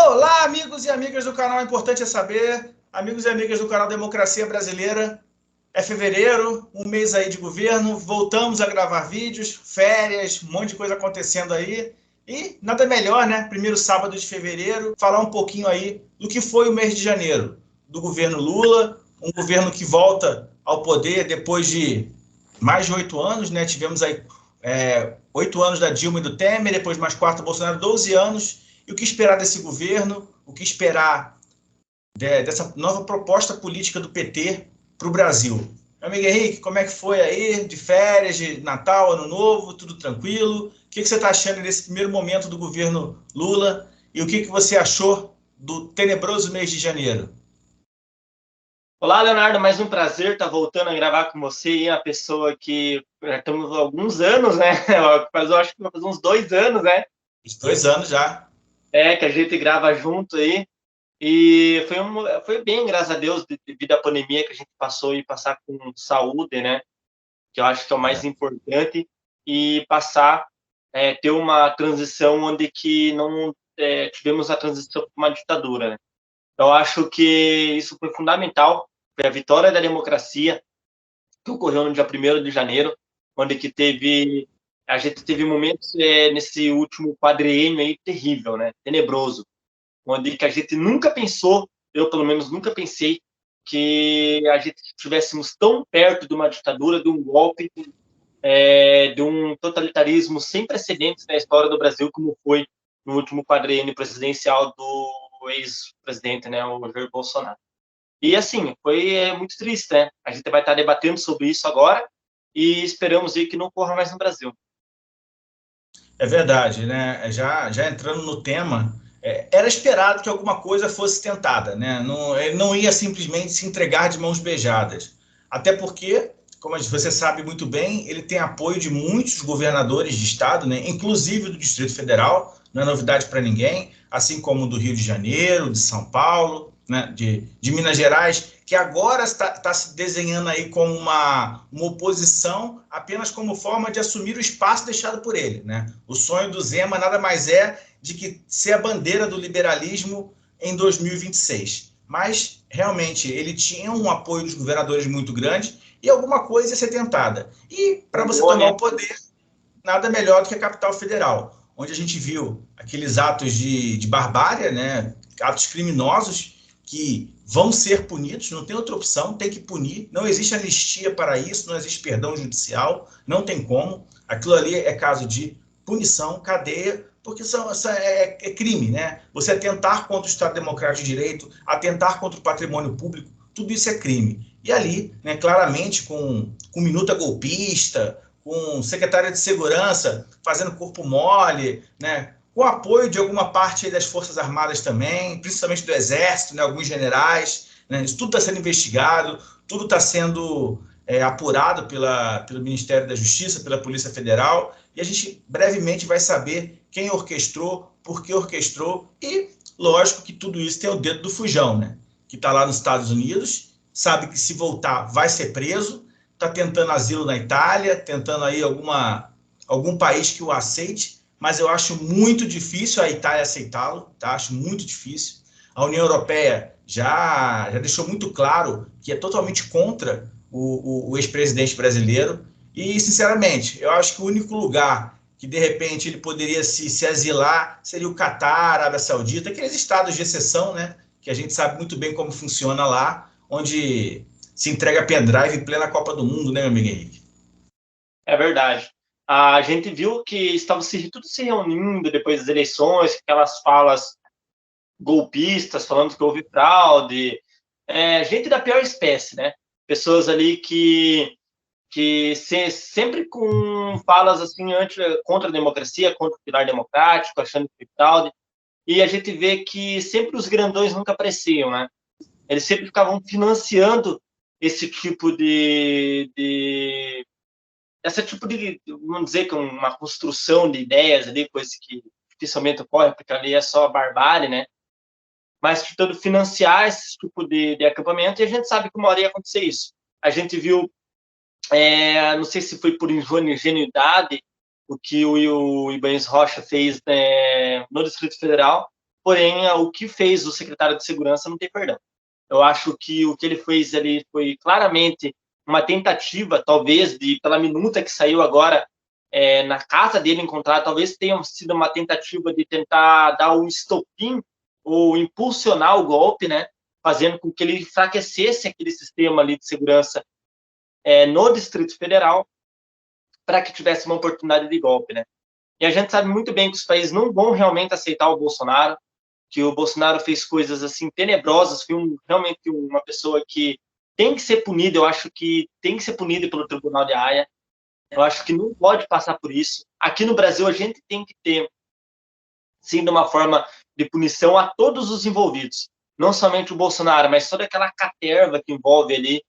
Olá, amigos e amigas do canal Importante é Saber, amigos e amigas do canal Democracia Brasileira. É fevereiro, um mês aí de governo, voltamos a gravar vídeos, férias, um monte de coisa acontecendo aí. E nada melhor, né? Primeiro sábado de fevereiro, falar um pouquinho aí do que foi o mês de janeiro, do governo Lula, um governo que volta ao poder depois de mais de 8 anos, né? Tivemos aí 8 anos da Dilma e do Temer, depois mais 4 do Bolsonaro, 12 anos. E o que esperar desse governo? O que esperar dessa nova proposta política do PT para o Brasil? Meu amigo Henrique, como é que foi aí? De férias, de Natal, Ano Novo, tudo tranquilo? O que você está achando desse primeiro momento do governo Lula? E o que você achou do tenebroso mês de janeiro? Olá, Leonardo, mais um prazer estar voltando a gravar com você, e a pessoa que já estamos há alguns anos, né? Eu acho que vai fazer uns 2 anos, né? Os 2 anos já. Que a gente grava junto aí. E foi bem, graças a Deus, devido à pandemia que a gente passou e passar com saúde, né? Que eu acho que é o mais importante, e ter uma transição onde que não tivemos a transição para uma ditadura, né? Eu acho que isso foi fundamental, foi a vitória da democracia, que ocorreu no dia 1º de janeiro, onde que a gente teve momentos nesse último quadriênio aí terrível, né? Tenebroso, onde que a gente nunca pensou, eu pelo menos nunca pensei, que a gente estivéssemos tão perto de uma ditadura, de um golpe, de um totalitarismo sem precedentes na história do Brasil, como foi no último quadriênio presidencial do ex-presidente, né, o Jair Bolsonaro. E, assim, foi muito triste, né? A gente vai estar debatendo sobre isso agora e esperamos aí que não ocorra mais no Brasil. É verdade, né? Já entrando no tema, era esperado que alguma coisa fosse tentada, né? Não, ele não ia simplesmente se entregar de mãos beijadas. Até porque, como você sabe muito bem, ele tem apoio de muitos governadores de estado, né? Inclusive do Distrito Federal, não é novidade para ninguém, assim como do Rio de Janeiro, de São Paulo, né? De Minas Gerais, que agora está se desenhando aí como uma oposição apenas como forma de assumir o espaço deixado por ele, né? O sonho do Zema nada mais é de que ser a bandeira do liberalismo em 2026. Mas, realmente, ele tinha um apoio dos governadores muito grande e alguma coisa ia ser tentada. E, para você Boa, tomar né? o poder, nada melhor do que a capital federal, onde a gente viu aqueles atos de barbárie, né? Atos criminosos que vão ser punidos, não tem outra opção, tem que punir, não existe anistia para isso, não existe perdão judicial, não tem como. Aquilo ali é caso de punição, cadeia, porque é crime, né? Você atentar contra o Estado Democrático de Direito, atentar contra o patrimônio público, tudo isso é crime. E ali, né, claramente, com minuta golpista, com secretária de segurança fazendo corpo mole, né, com apoio de alguma parte das Forças Armadas também, principalmente do Exército, né, alguns generais, né, isso tudo está sendo investigado, tudo está sendo apurado pelo Ministério da Justiça, pela Polícia Federal, e a gente brevemente vai saber quem orquestrou, por que orquestrou, e lógico que tudo isso tem o dedo do fujão, né, que está lá nos Estados Unidos, sabe que se voltar vai ser preso, está tentando asilo na Itália, tentando aí algum país que o aceite, mas eu acho muito difícil a Itália aceitá-lo, tá? Acho muito difícil. A União Europeia já deixou muito claro que é totalmente contra o ex-presidente brasileiro. E, sinceramente, eu acho que o único lugar que, de repente, ele poderia se asilar seria o Catar, a Arábia Saudita, aqueles estados de exceção, né? Que a gente sabe muito bem como funciona lá, onde se entrega pendrive em plena Copa do Mundo, né, meu amigo Henrique? É verdade. A gente viu que estavam tudo se reunindo depois das eleições, aquelas falas golpistas falando que houve fraude, gente da pior espécie, né? Pessoas ali sempre com falas assim contra a democracia, contra o pilar democrático, achando que foi fraude. E a gente vê que sempre os grandões nunca apareciam, né? Eles sempre ficavam financiando esse tipo vamos dizer, que uma construção de ideias ali, coisa que dificilmente ocorre, porque ali é só barbárie, né? Mas tentando financiar esse tipo de acampamento, e a gente sabe que uma hora ia acontecer isso. A gente viu, não sei se foi por ingenuidade, o que o Ibanez Rocha fez no Distrito Federal, porém, o que fez o secretário de Segurança não tem perdão. Eu acho que o que ele fez ali foi claramente uma tentativa, talvez, pela minuta que saiu agora na casa dele encontrar, talvez tenha sido uma tentativa de tentar dar um estopim ou impulsionar o golpe, né? Fazendo com que ele enfraquecesse aquele sistema ali de segurança no Distrito Federal, para que tivesse uma oportunidade de golpe, né? E a gente sabe muito bem que os países não vão realmente aceitar o Bolsonaro, que o Bolsonaro fez coisas assim tenebrosas, foi realmente uma pessoa que tem que ser punida, eu acho que tem que ser punida pelo Tribunal de Haia, eu acho que não pode passar por isso. Aqui no Brasil a gente tem que ter, sim, de uma forma de punição a todos os envolvidos, não somente o Bolsonaro, mas toda aquela caterva que envolve ali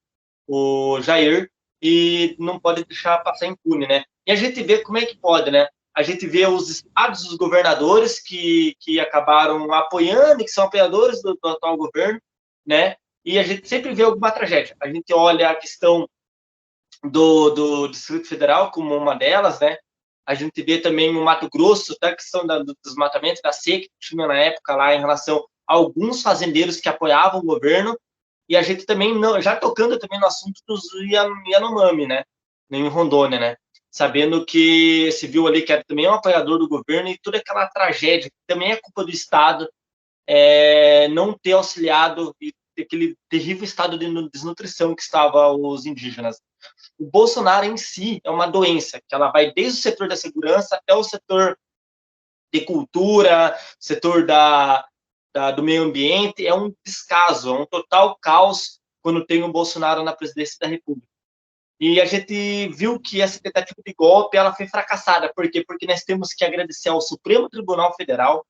o Jair, e não pode deixar passar impune, né? E a gente vê como é que pode, né? A gente vê os estados, os governadores que acabaram apoiando e que são apoiadores do atual governo, né? E a gente sempre vê alguma tragédia. A gente olha a questão do Distrito Federal como uma delas, né? A gente vê também o Mato Grosso, a questão do desmatamento da seca que tinha na época lá em relação a alguns fazendeiros que apoiavam o governo, e a gente também, já tocando também no assunto dos Yanomami, né? Em Rondônia, né? Sabendo que se viu ali que era também um apoiador do governo e toda aquela tragédia, que também é culpa do Estado, não ter auxiliado e aquele terrível estado de desnutrição que estava os indígenas. O Bolsonaro em si é uma doença, que ela vai desde o setor da segurança até o setor de cultura, setor do meio ambiente, é um descaso, é um total caos quando tem o Bolsonaro na presidência da República. E a gente viu que essa tentativa de golpe ela foi fracassada. Por quê? Porque nós temos que agradecer ao Supremo Tribunal Federal,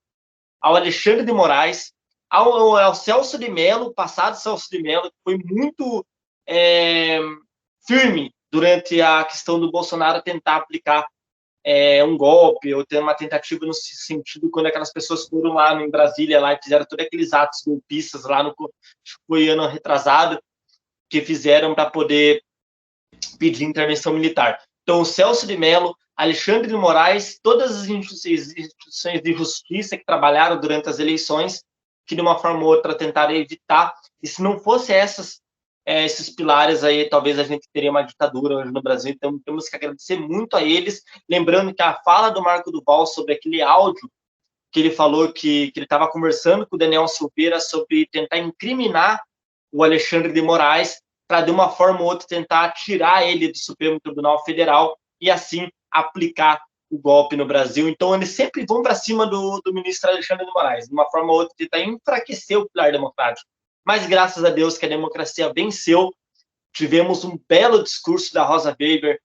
ao Alexandre de Moraes, ao Celso de Mello, passado Celso de Mello, que foi muito firme durante a questão do Bolsonaro tentar aplicar um golpe, ou ter uma tentativa no sentido quando aquelas pessoas foram lá em Brasília lá, e fizeram todos aqueles atos golpistas lá foi ano retrasado, que fizeram para poder pedir intervenção militar. Então, o Celso de Mello, Alexandre de Moraes, todas as instituições de justiça que trabalharam durante as eleições, que de uma forma ou outra tentaram evitar, e se não fosse esses pilares aí, talvez a gente teria uma ditadura hoje no Brasil, então temos que agradecer muito a eles, lembrando que a fala do Marco Duval sobre aquele áudio que ele falou que ele estava conversando com o Daniel Silveira sobre tentar incriminar o Alexandre de Moraes para, de uma forma ou outra, tentar tirar ele do Supremo Tribunal Federal e, assim, aplicar o golpe no Brasil. Então, eles sempre vão para cima do ministro Alexandre de Moraes, de uma forma ou outra, tentar enfraquecer o pilar democrático. Mas, graças a Deus, que a democracia venceu. Tivemos um belo discurso da Rosa Weber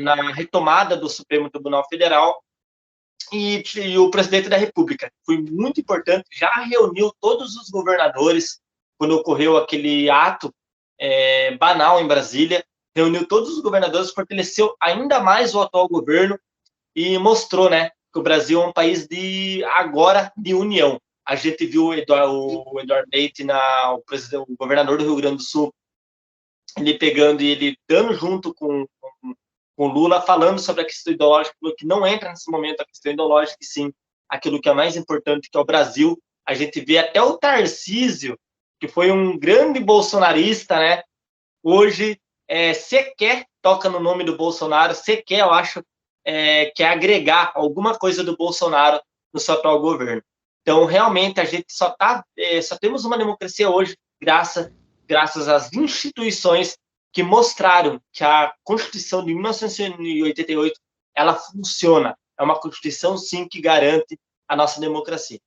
na retomada do Supremo Tribunal Federal, e o presidente da República. Foi muito importante, já reuniu todos os governadores quando ocorreu aquele ato banal em Brasília, reuniu todos os governadores, fortaleceu ainda mais o atual governo e mostrou, né, que o Brasil é um país de união. A gente viu o Eduardo Leite, o governador do Rio Grande do Sul, ele pegando e ele dando junto com Lula, falando sobre a questão ideológica, que não entra nesse momento a questão ideológica, e sim aquilo que é mais importante, que é o Brasil. A gente vê até o Tarcísio, que foi um grande bolsonarista, né? Hoje sequer toca no nome do Bolsonaro, sequer, eu acho, quer agregar alguma coisa do Bolsonaro no seu atual governo. Então, realmente, a gente só temos uma democracia hoje graças às instituições que mostraram que a Constituição de 1988 ela funciona. É uma Constituição, sim, que garante a nossa democracia.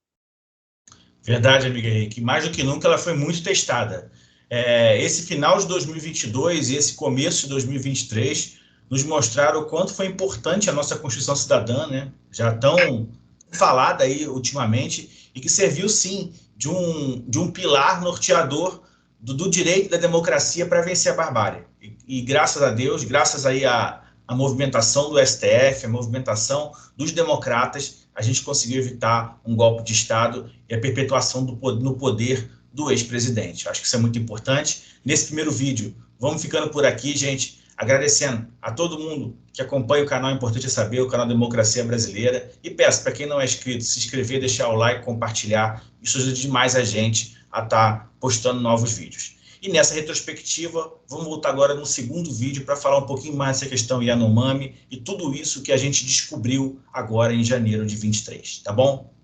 Verdade, amigo Henrique. Mais do que nunca, ela foi muito testada. Esse final de 2022 e esse começo de 2023 nos mostraram o quanto foi importante a nossa Constituição Cidadã, né? Já tão falada aí ultimamente, e que serviu, sim, de um pilar norteador do direito da democracia para vencer a barbárie. E graças a Deus, graças aí à movimentação do STF, a movimentação dos democratas, a gente conseguiu evitar um golpe de Estado e a perpetuação no poder do ex-presidente. Acho que isso é muito importante. Nesse primeiro vídeo, vamos ficando por aqui, gente. Agradecendo a todo mundo que acompanha o canal Importante é Saber, o canal Democracia Brasileira. E peço para quem não é inscrito, se inscrever, deixar o like, compartilhar. Isso ajuda demais a gente a estar postando novos vídeos. E nessa retrospectiva, vamos voltar agora no segundo vídeo para falar um pouquinho mais dessa questão Yanomami e tudo isso que a gente descobriu agora em janeiro de 23, tá bom?